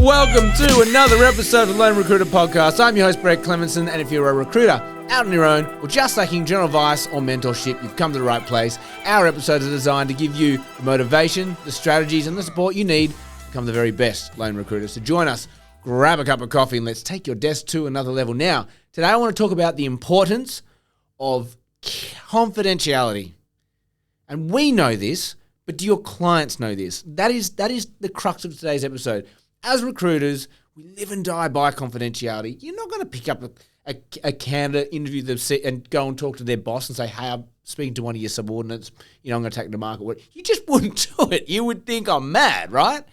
Welcome to another episode of the Lone Recruiter Podcast. I'm your host, Brett Clemenson, and if you're a recruiter out on your own or just lacking general advice or mentorship, you've come to the right place. Our episodes are designed to give you the motivation, the strategies, and the support you need to become the very best lone recruiter. So join us, grab a cup of coffee, and let's take your desk to another level. Now, today I want to talk about the importance of confidentiality. And we know this, but do your clients know this? That is the crux of today's episode. As recruiters, we live and die by confidentiality. You're not going to pick up a candidate, interview them, and go and talk to their boss and say, hey, I'm speaking to one of your subordinates. I'm going to take them to market. You just wouldn't do it. You would think I'm mad, right?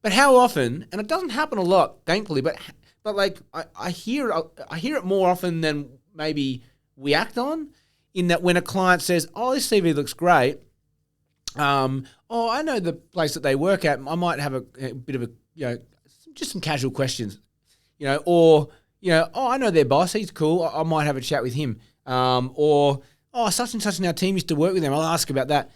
But how often, and it doesn't happen a lot, thankfully, but like I hear it more often than maybe we act on, in that when a client says, oh, this CV looks great, I know the place that they work at, I might have a bit of a, just some casual questions, oh, I know their boss, he's cool, I might have a chat with him. Such and such in our team used to work with them, I'll ask about that.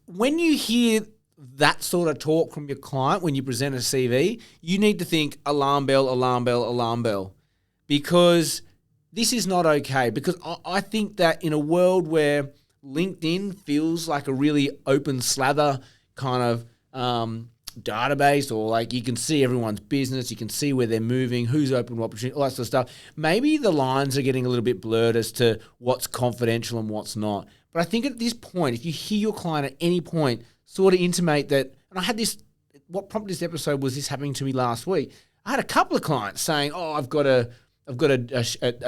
When you hear that sort of talk from your client when you present a CV, you need to think alarm bell, alarm bell, alarm bell, because this is not okay. Because I think that in a world where LinkedIn feels like a really open slather kind of database, or like you can see everyone's business, you can see where they're moving, who's open, what opportunity, all that sort of stuff. Maybe the lines are getting a little bit blurred as to what's confidential and what's not. But I think at this point, if you hear your client at any point sort of intimate that, and I had this, what prompted this episode was this happening to me last week. I had a couple of clients saying, oh, I've got a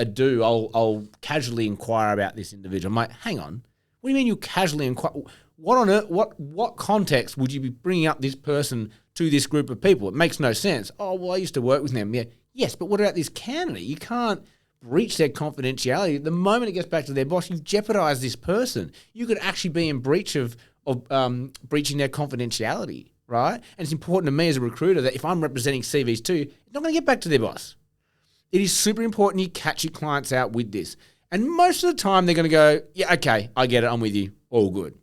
do, I'll casually inquire about this individual. I'm like, hang on, what do you mean you casually inquire? What on earth, what context would you be bringing up this person to this group of people? It makes no sense. Oh, well, I used to work with them. Yeah. Yes, but what about this candidate? You can't breach their confidentiality. The moment it gets back to their boss, you've jeopardized this person. You could actually be in breach of breaching their confidentiality, right? And it's important to me as a recruiter that if I'm representing CVs too, it's not going to get back to their boss. It is super important you catch your clients out with this. And most of the time they're going to go, yeah, okay, I get it, I'm with you, all good.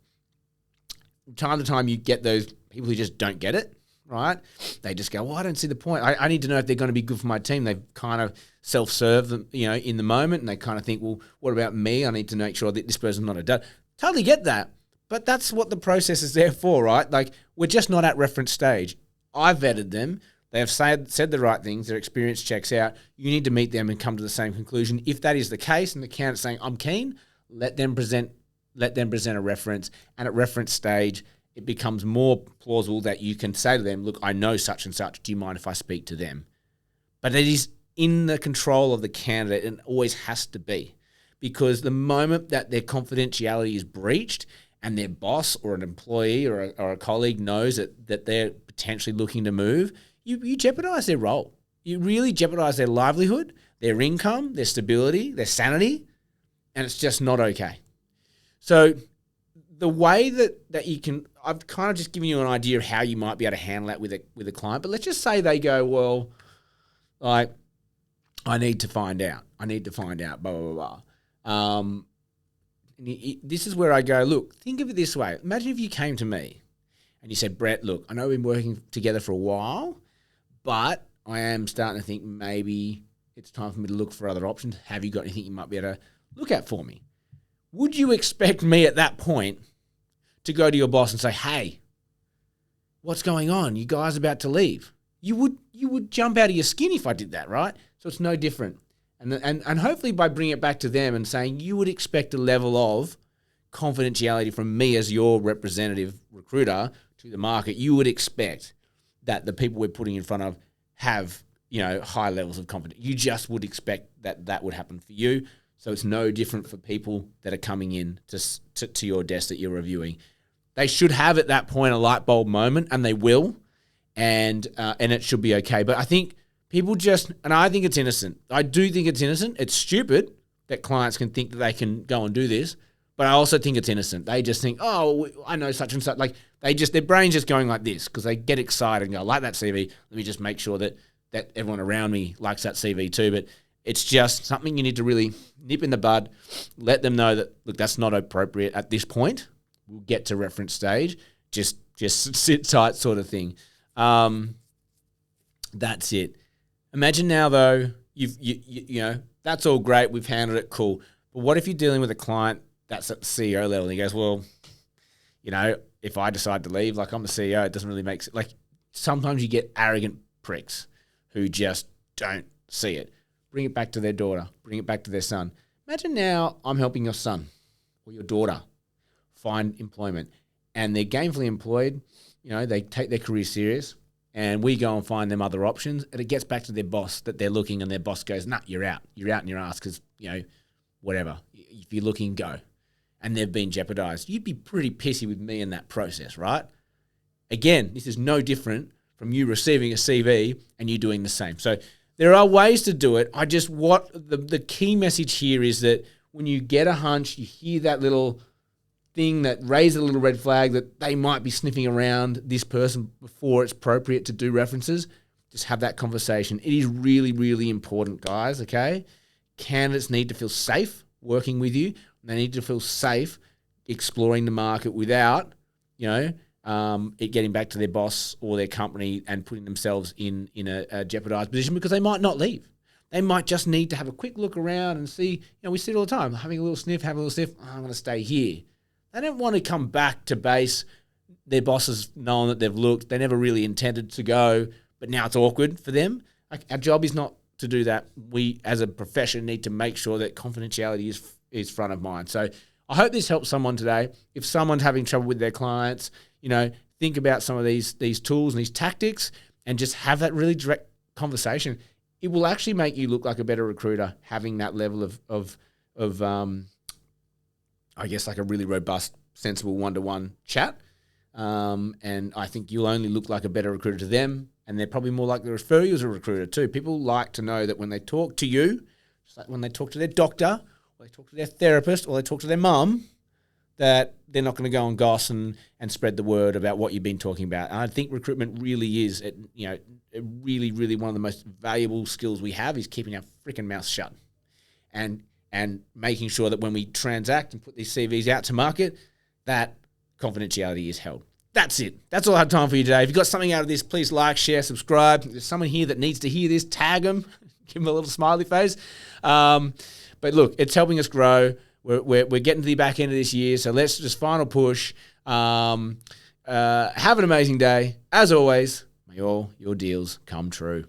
Time to time you get those people who just don't get it, right? They just go, well, I don't see the point. I need to know if they're going to be good for my team. They've kind of self-serve them, in the moment, and they kind of think, well, what about me? I need to make sure that this person's not a dud. Totally get that, but that's what the process is there for, right? Like, we're just not at reference stage. I vetted them. They have said the right things. Their experience checks out. You need to meet them and come to the same conclusion. If that is the case and the candidate's saying, I'm keen, let them present a reference. And at reference stage, it becomes more plausible that you can say to them, look, I know such and such. Do you mind if I speak to them? But it is in the control of the candidate, and it always has to be. Because the moment that their confidentiality is breached and their boss or an employee or a colleague knows that they're potentially looking to move, you jeopardize their role. You really jeopardize their livelihood, their income, their stability, their sanity, and it's just not okay. So the way that you can, I've kind of just given you an idea of how you might be able to handle that with a client, but let's just say they go, well, like, I need to find out, blah, blah, blah. This is where I go, look, think of it this way. Imagine if you came to me and you said, Brett, look, I know we've been working together for a while, but I am starting to think maybe it's time for me to look for other options. Have you got anything you might be able to look at for me? Would you expect me at that point to go to your boss and say, hey, what's going on? You guys about to leave? You would jump out of your skin if I did that, right? So it's no different. And hopefully by bringing it back to them and saying you would expect a level of confidentiality from me as your representative recruiter to the market, you would expect that the people we're putting in front of have, high levels of confidence. You just would expect that would happen for you. So it's no different for people that are coming in to your desk that you're reviewing. They should have at that point a light bulb moment, and they will, and it should be okay. But I think people and I think it's innocent. I do think it's innocent. It's stupid that clients can think that they can go and do this, but I also think it's innocent. They just think, oh, I know such and such. Like their brain's just going like this because they get excited and go, I like that CV. Let me just make sure that everyone around me likes that CV too. But it's just something you need to really nip in the bud, let them know that, look, that's not appropriate at this point. We'll get to reference stage. Just sit tight sort of thing. That's it. Imagine now, though, you know, that's all great. We've handled it. Cool. But what if you're dealing with a client that's at the CEO level and he goes, well, you know, if I decide to leave, like I'm the CEO, it doesn't really make sense. Like sometimes you get arrogant pricks who just don't see it. Bring it back to their daughter. Bring it back to their son. Imagine now I'm helping your son or your daughter find employment and they're gainfully employed. You know, they take their career serious and we go and find them other options and it gets back to their boss that they're looking and their boss goes, nah, you're out. You're out in your ass because, you know, whatever. If you're looking, go. And they've been jeopardized. You'd be pretty pissy with me in that process, right? Again, this is no different from you receiving a CV and you doing the same. So there are ways to do it. The key message here is that when you get a hunch, you hear that little thing that raises a little red flag that they might be sniffing around this person before it's appropriate to do references, just have that conversation. It is really, really important, guys, okay? Candidates need to feel safe working with you. They need to feel safe exploring the market without, you know, it getting back to their boss or their company and putting themselves in a jeopardized position because they might not leave. They might just need to have a quick look around and see, you know, we see it all the time, having a little sniff, I'm going to stay here. They don't want to come back to base. Their bosses knowing that they've looked. They never really intended to go, but now it's awkward for them. Like, our job is not to do that. We, as a profession, need to make sure that confidentiality is front of mind. So I hope this helps someone today. If someone's having trouble with their clients, you know, think about some of these tools and these tactics and just have that really direct conversation. It will actually make you look like a better recruiter having that level of I guess, like a really robust, sensible one-to-one chat. And I think you'll only look like a better recruiter to them, and they're probably more likely to refer you as a recruiter too. People like to know that when they talk to you, just like when they talk to their doctor, or they talk to their therapist, or they talk to their mum, that they're not going to go and goss and spread the word about what you've been talking about. And I think recruitment really is, really, really one of the most valuable skills we have is keeping our freaking mouth shut. And making sure that when we transact and put these CVs out to market, that confidentiality is held. That's it. That's all I have time for you today. If you got something out of this, please like, share, subscribe. If there's someone here that needs to hear this, tag them. Give them a little smiley face. But look, it's helping us grow. We're getting to the back end of this year, so let's just final push. Have an amazing day. As always, may all your deals come true.